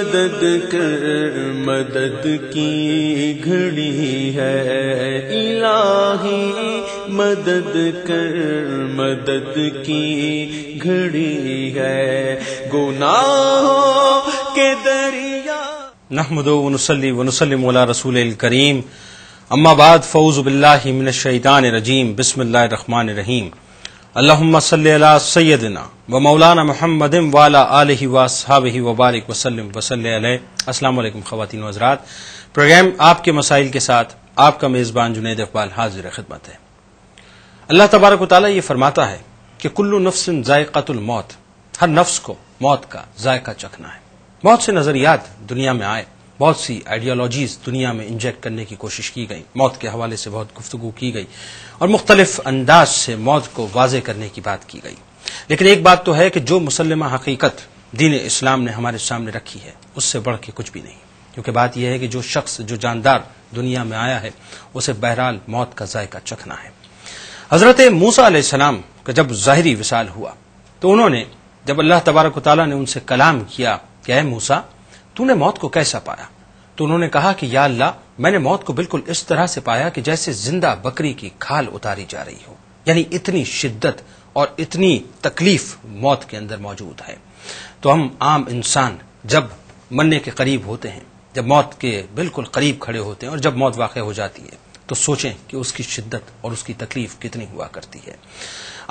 مدد کر مدد کی گھڑی ہے الہی مدد کر مدد کی گھڑی ہے گناہوں کے دریا نحمد ونصلی ونسلم علی رسول الکریم اما بعد فاعوذ باللہ من الشیطان الرجیم بسم اللہ الرحمن الرحیم اللہم صلی علی سیدنا و مولانا محمد وعلی آلہ واصحابہ وبارک وسلم وصلی علیہ. السلام علیکم خواتین و حضرات. پروگرام آپ کے مسائل کے ساتھ آپ کا میزبان جنید اقبال حاضر خدمت ہے. اللہ تبارک و تعالیٰ یہ فرماتا ہے کہ کل نفس ذائقۃ الموت، ہر نفس کو موت کا ذائقہ چکھنا ہے. بہت سے نظریات دنیا میں آئے، بہت سی آئیڈیالوجیز دنیا میں انجیکٹ کرنے کی کوشش کی گئی، موت کے حوالے سے بہت گفتگو کی گئی اور مختلف انداز سے موت کو واضح کرنے کی بات کی گئی. لیکن ایک بات تو ہے کہ جو مسلمہ حقیقت دین اسلام نے ہمارے سامنے رکھی ہے اس سے بڑھ کے کچھ بھی نہیں. کیونکہ بات یہ ہے کہ جو شخص جو جاندار دنیا میں آیا ہے اسے بہرحال موت کا ذائقہ چکھنا ہے. حضرت موسیٰ علیہ السلام کا جب ظاہری وصال ہوا تو انہوں نے جب اللہ تبارک و تعالیٰ نے ان سے کلام کیا کہ اے موسیٰ تو نے موت کو کیسا پایا، تو انہوں نے کہا کہ یا اللہ میں نے موت کو بالکل اس طرح سے پایا کہ جیسے زندہ بکری کی کھال اتاری جا رہی ہو. یعنی اتنی شدت اور اتنی تکلیف موت کے اندر موجود ہے. تو ہم عام انسان جب مرنے کے قریب ہوتے ہیں، جب موت کے بالکل قریب کھڑے ہوتے ہیں اور جب موت واقع ہو جاتی ہے تو سوچیں کہ اس کی شدت اور اس کی تکلیف کتنی ہوا کرتی ہے.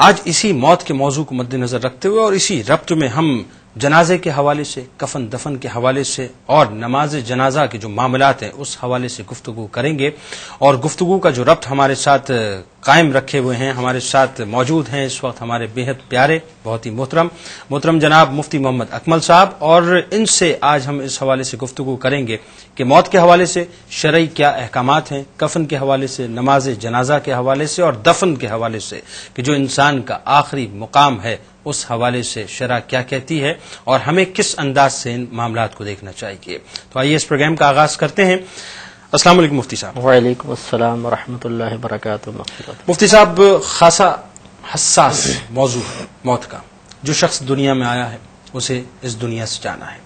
آج اسی موت کے موضوع کو مد نظر رکھتے ہوئے اور اسی ربط میں ہم جنازے کے حوالے سے، کفن دفن کے حوالے سے اور نماز جنازہ کے جو معاملات ہیں اس حوالے سے گفتگو کریں گے. اور گفتگو کا جو ربط ہمارے ساتھ قائم رکھے ہوئے ہیں، ہمارے ساتھ موجود ہیں اس وقت ہمارے بےحد پیارے، بہت ہی محترم جناب مفتی محمد اکمل صاحب، اور ان سے آج ہم اس حوالے سے گفتگو کریں گے کہ موت کے حوالے سے شرعی کیا احکامات ہیں، کفن کے حوالے سے، نماز جنازہ کے حوالے سے اور دفن کے حوالے سے کہ جو انسان کا آخری مقام ہے اس حوالے سے شرع کیا کہتی ہے اور ہمیں کس انداز سے ان معاملات کو دیکھنا چاہیے. تو آئیے اس پروگرام کا آغاز کرتے ہیں. السلام علیکم مفتی صاحب. وعلیکم السلام ورحمۃ اللہ وبرکاتہ. مفتی صاحب خاصا حساس موضوع ہے موت کا. جو شخص دنیا میں آیا ہے اسے اس دنیا سے جانا ہے.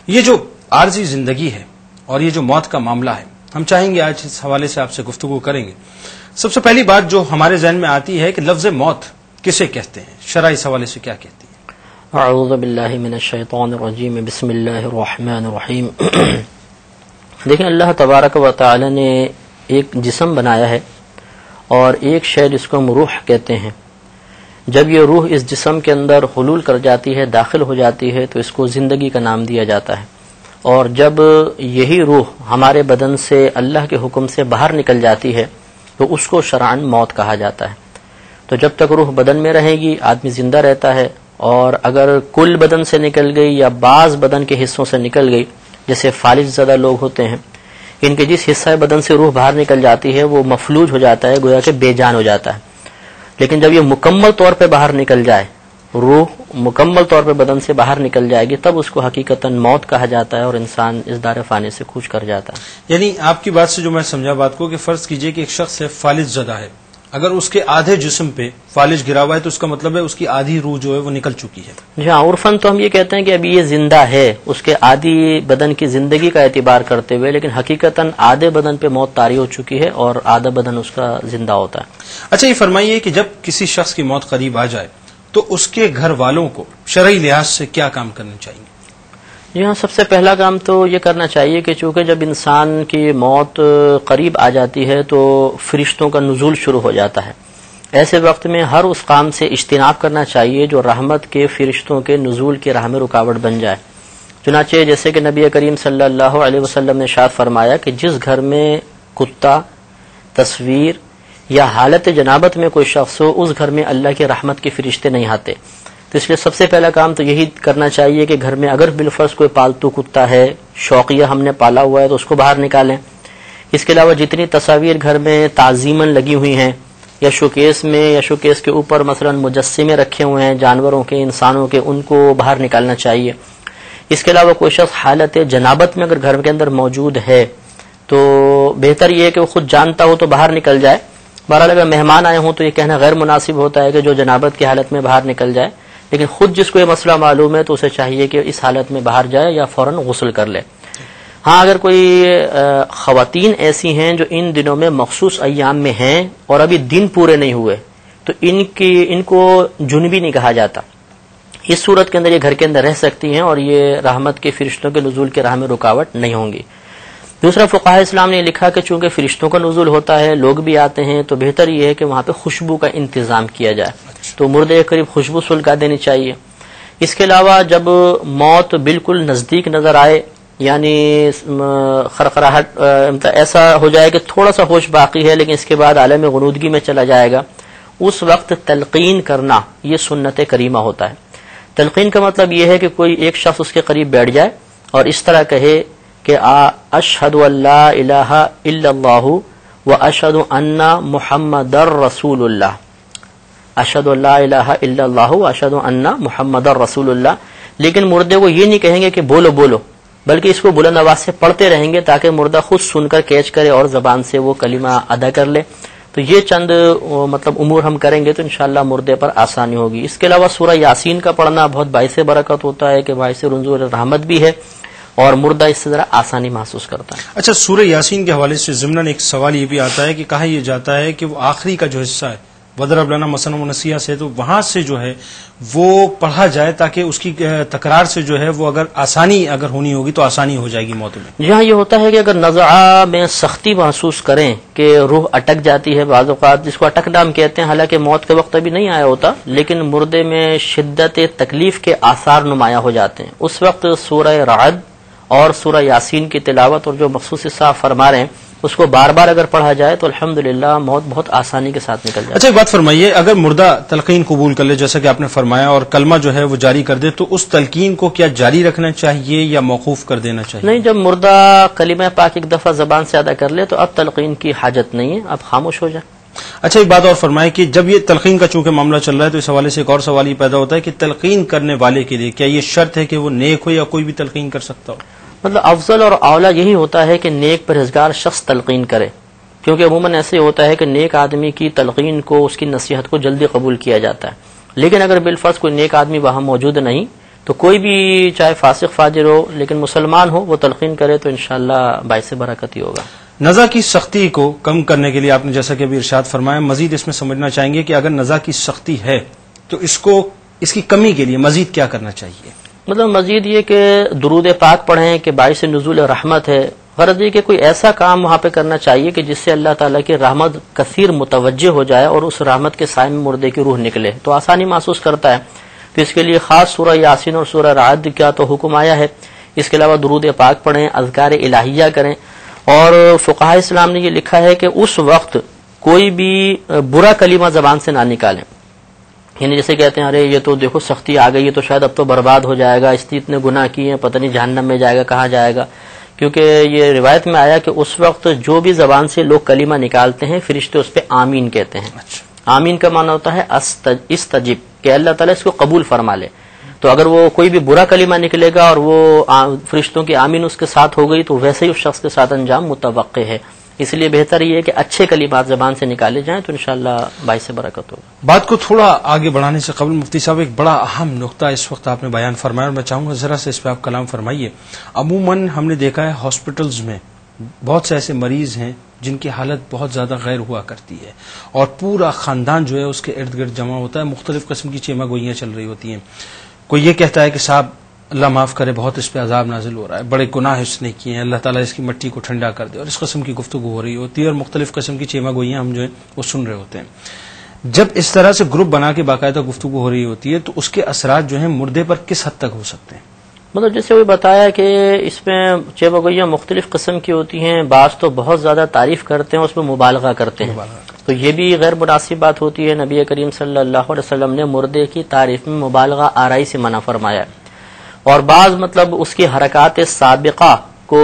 یہ جو عارضی زندگی ہے اور یہ جو موت کا معاملہ ہے ہم چاہیں گے آج اس حوالے سے آپ سے گفتگو کریں گے. سب سے پہلی بات جو ہمارے ذہن میں آتی ہے کہ لفظ موت کسے کہتے ہیں، شرع اس حوالے سے کیا کہتی ہے؟ اعوذ باللہ من الشیطان الرجیم بسم اللہ الرحمن الرحیم. دیکھیں اللہ تبارک و تعالی نے ایک جسم بنایا ہے اور ایک شے جس کو ہم روح کہتے ہیں. جب یہ روح اس جسم کے اندر حلول کر جاتی ہے، داخل ہو جاتی ہے تو اس کو زندگی کا نام دیا جاتا ہے. اور جب یہی روح ہمارے بدن سے اللہ کے حکم سے باہر نکل جاتی ہے تو اس کو شرعاً موت کہا جاتا ہے. تو جب تک روح بدن میں رہے گی آدمی زندہ رہتا ہے، اور اگر کل بدن سے نکل گئی یا بعض بدن کے حصوں سے نکل گئی، جیسے فالج زدہ لوگ ہوتے ہیں ان کے جس حصہ بدن سے روح باہر نکل جاتی ہے وہ مفلوج ہو جاتا ہے، گویا کہ بے جان ہو جاتا ہے. لیکن جب یہ مکمل طور پہ باہر نکل جائے، روح مکمل طور پہ بدن سے باہر نکل جائے گی، تب اس کو حقیقتاً موت کہا جاتا ہے اور انسان اس دار فانی سے کوچ کر جاتا ہے. یعنی آپ کی بات سے جو میں سمجھا بات کو کہ فرض کیجئے کہ ایک شخص ہے فالج زدہ ہے، اگر اس کے آدھے جسم پہ فالج گرا ہوا ہے تو اس کا مطلب ہے اس کی آدھی روح جو ہے وہ نکل چکی ہے. جی ہاں، عرفاً تو ہم یہ کہتے ہیں کہ ابھی یہ زندہ ہے اس کے آدھی بدن کی زندگی کا اعتبار کرتے ہوئے، لیکن حقیقتاً آدھے بدن پہ موت طاری ہو چکی ہے اور آدھا بدن اس کا زندہ ہوتا ہے. اچھا یہ فرمائیے کہ جب کسی شخص کی موت قریب آ جائے تو اس کے گھر والوں کو شرعی لحاظ سے کیا کام کرنا چاہیے؟ جی ہاں، سب سے پہلا کام تو یہ کرنا چاہیے کہ چونکہ جب انسان کی موت قریب آ جاتی ہے تو فرشتوں کا نزول شروع ہو جاتا ہے. ایسے وقت میں ہر اس کام سے اجتناب کرنا چاہیے جو رحمت کے فرشتوں کے نزول کی راہ میں رکاوٹ بن جائے. چنانچہ جیسے کہ نبی کریم صلی اللہ علیہ وسلم نے ارشاد فرمایا کہ جس گھر میں کتا، تصویر یا حالت جنابت میں کوئی شخص ہو اس گھر میں اللہ کی رحمت کے فرشتے نہیں آتے. تو اس لیے سب سے پہلا کام تو یہی کرنا چاہیے کہ گھر میں اگر بالفرض کوئی پالتو کتا ہے، شوقیہ ہم نے پالا ہوا ہے، تو اس کو باہر نکالیں. اس کے علاوہ جتنی تصاویر گھر میں تعظیماً لگی ہوئی ہیں یا شوکیس میں یا شوکیس کے اوپر مثلا مجسمے رکھے ہوئے ہیں جانوروں کے، انسانوں کے، ان کو باہر نکالنا چاہیے. اس کے علاوہ کوئی شخص حالت جنابت میں اگر گھر کے اندر موجود ہے تو بہتر یہ ہے کہ وہ خود جانتا ہو تو باہر نکل جائے. بہرحال اگر مہمان آئے ہوں تو یہ کہنا غیر مناسب ہوتا ہے کہ جو جنابت کی حالت میں باہر نکل جائے، لیکن خود جس کو یہ مسئلہ معلوم ہے تو اسے چاہیے کہ اس حالت میں باہر جائے یا فوراً غسل کر لے. ہاں اگر کوئی خواتین ایسی ہیں جو ان دنوں میں مخصوص ایام میں ہیں اور ابھی دن پورے نہیں ہوئے تو ان کو جنبی نہیں کہا جاتا. اس صورت کے اندر یہ گھر کے اندر رہ سکتی ہیں اور یہ رحمت کے فرشتوں کے نزول کے راہ میں رکاوٹ نہیں ہوں گی. دوسرا فقہاء اسلام نے لکھا کہ چونکہ فرشتوں کا نزول ہوتا ہے، لوگ بھی آتے ہیں، تو بہتر یہ ہے کہ وہاں پہ خوشبو کا انتظام کیا جائے، تو مردے کے قریب خوشبو سلگا دینی چاہیے. اس کے علاوہ جب موت بالکل نزدیک نظر آئے، یعنی خرخراہٹ ایسا ہو جائے کہ تھوڑا سا ہوش باقی ہے لیکن اس کے بعد عالم غنودگی میں چلا جائے گا، اس وقت تلقین کرنا یہ سنت کریمہ ہوتا ہے. تلقین کا مطلب یہ ہے کہ کوئی ایک شخص اس کے قریب بیٹھ جائے اور اس طرح کہے کہ اشہد ان لا الہ الا اللہ و اشہد ان محمد رسول اللہ، اشہد ان لا الہ الا اللہ و اشہد ان محمد رسول اللہ. لیکن مردے کو یہ نہیں کہیں گے کہ بولو بولو، بلکہ اس کو بلند آواز سے پڑھتے رہیں گے تاکہ مردہ خود سن کر کیچ کرے اور زبان سے وہ کلمہ ادا کر لے. تو یہ چند مطلب امور ہم کریں گے تو انشاءاللہ مردے پر آسانی ہوگی. اس کے علاوہ سورہ یاسین کا پڑھنا بہت باعث برکت ہوتا ہے کہ باعث نزول رحمت بھی ہے اور مردہ اس سے ذرا آسانی محسوس کرتا ہے. اچھا، سورہ یاسین کے حوالے سے ضمن ایک سوال یہ بھی آتا ہے کہ کہا یہ جاتا ہے کہ وہ آخری کا جو حصہ ہے وَضْرَبْ لَنَا مَثَلًا وَنَسِيًا سے، تو وہاں سے جو ہے وہ پڑھا جائے تاکہ اس کی تکرار سے جو ہے وہ اگر آسانی اگر ہونی ہوگی تو آسانی ہو جائے گی موت میں. جہاں یہ ہوتا ہے کہ اگر نزعہ میں سختی محسوس کریں کہ روح اٹک جاتی ہے، بعض اوقات جس کو اٹک نام کہتے ہیں، حالانکہ موت کے وقت ابھی نہیں آیا ہوتا لیکن مردے میں شدت تکلیف کے آثار نمایاں ہو جاتے ہیں، اس وقت سورہ رعد اور سورہ یاسین کی تلاوت اور جو مخصوص حصہ فرما رہے ہیں اس کو بار بار اگر پڑھا جائے تو الحمدللہ موت بہت آسانی کے ساتھ نکل جائے. اچھا، ایک بات فرمائیے، اگر مردہ تلقین قبول کر لے جیسا کہ آپ نے فرمایا اور کلمہ جو ہے وہ جاری کر دے تو اس تلقین کو کیا جاری رکھنا چاہیے یا موقوف کر دینا چاہیے؟ نہیں، جب مردہ کلمہ پاک ایک دفعہ زبان سے ادا کر لے تو اب تلقین کی حاجت نہیں ہے، اب خاموش ہو جائے. اچھا، ایک بات اور فرمائے کہ جب یہ تلقین کا چونکہ معاملہ چل رہا ہے تو اس حوالے سے ایک اور سوال یہ پیدا ہوتا ہے کہ تلقین کرنے والے کے لیے کیا یہ شرط ہے کہ وہ نیک ہو یا کوئی بھی تلقین کر سکتا ہو؟ مطلب افضل اور اولا یہی ہوتا ہے کہ نیک پرہیزگار شخص تلقین کرے، کیونکہ عموماً ایسے ہوتا ہے کہ نیک آدمی کی تلقین کو، اس کی نصیحت کو جلدی قبول کیا جاتا ہے. لیکن اگر بالفرض کوئی نیک آدمی وہاں موجود نہیں تو کوئی بھی چاہے فاسق فاجر ہو لیکن مسلمان ہو وہ تلقین کرے تو انشاءاللہ باعث برکت ہی ہوگا. نزع کی سختی کو کم کرنے کے لیے آپ نے جیسا کہ ابھی ارشاد فرمایا، مزید اس میں سمجھنا چاہیں گے کہ اگر نزع کی سختی ہے تو اس کی کمی کے لیے مزید کیا کرنا چاہیے؟ مطلب مزید یہ کہ درود پاک پڑھیں کہ باعث نزول رحمت ہے. غرض یہ کہ کوئی ایسا کام وہاں پہ کرنا چاہیے کہ جس سے اللہ تعالیٰ کی رحمت کثیر متوجہ ہو جائے اور اس رحمت کے سائے میں مردے کی روح نکلے تو آسانی محسوس کرتا ہے. تو اس کے لیے خاص سورہ یاسین اور سورہ رعد کا تو حکم آیا ہے. اس کے علاوہ درود پاک پڑھیں، اذکار الہیہ کریں. اور فقہاء اسلام نے یہ لکھا ہے کہ اس وقت کوئی بھی برا کلمہ زبان سے نہ نکالیں. یعنی جیسے کہتے ہیں ارے یہ تو دیکھو سختی آ گئی ہے تو شاید اب تو برباد ہو جائے گا، اس نے اتنے گناہ کیے ہیں، پتہ نہیں جہنم میں جائے گا، کہاں جائے گا. کیونکہ یہ روایت میں آیا کہ اس وقت جو بھی زبان سے لوگ کلمہ نکالتے ہیں فرشتے اس پہ آمین کہتے ہیں. آمین کا معنی ہوتا ہے استجب، کہ اللہ تعالیٰ اس کو قبول فرما لے. تو اگر وہ کوئی بھی برا کلمہ نکلے گا اور وہ فرشتوں کی آمین اس کے ساتھ ہو گئی تو ویسے ہی اس شخص کے ساتھ انجام متوقع ہے. اس لیے بہتر یہ ہے کہ اچھے کلمات زبان سے نکالے جائیں تو انشاءاللہ باعث برکت ہوگا. بات کو تھوڑا آگے بڑھانے سے قبل مفتی صاحب ایک بڑا اہم نقطہ اس وقت آپ نے بیان فرمایا اور میں چاہوں گا ذرا سے اس پہ آپ کلام فرمائیے. عموماً ہم نے دیکھا ہے ہاسپٹلز میں بہت سے ایسے مریض ہیں جن کی حالت بہت زیادہ غیر ہوا کرتی ہے اور پورا خاندان جو ہے اس کے ارد گرد جمع ہوتا ہے، مختلف قسم کی چیمہ گوئیاں چل رہی ہوتی ہیں. کوئی یہ کہتا ہے کہ صاحب اللہ معاف کرے بہت اس پہ عذاب نازل ہو رہا ہے، بڑے گناہ اس نے کیے ہیں، اللہ تعالیٰ اس کی مٹی کو ٹھنڈا کر دے، اور اس قسم کی گفتگو ہو رہی ہوتی ہے اور مختلف قسم کی چیمہ گوئیاں ہم جو ہیں وہ سن رہے ہوتے ہیں. جب اس طرح سے گروپ بنا کے باقاعدہ گفتگو ہو رہی ہوتی ہے تو اس کے اثرات جو ہیں مردے پر کس حد تک ہو سکتے ہیں؟ مطلب جیسے وہ بتایا کہ اس میں چیمہ گوئیاں مختلف قسم کی ہوتی ہیں، بعض تو بہت زیادہ تعریف کرتے ہیں، اس میں مبالغہ کرتے ہیں، تو یہ بھی غیر مناسب بات ہوتی ہے. نبی کریم صلی اللہ علیہ وسلم نے مردے کی تعریف میں مبالغہ آرائی سے منع فرمایا ہے. اور بعض مطلب اس کی حرکات سابقہ کو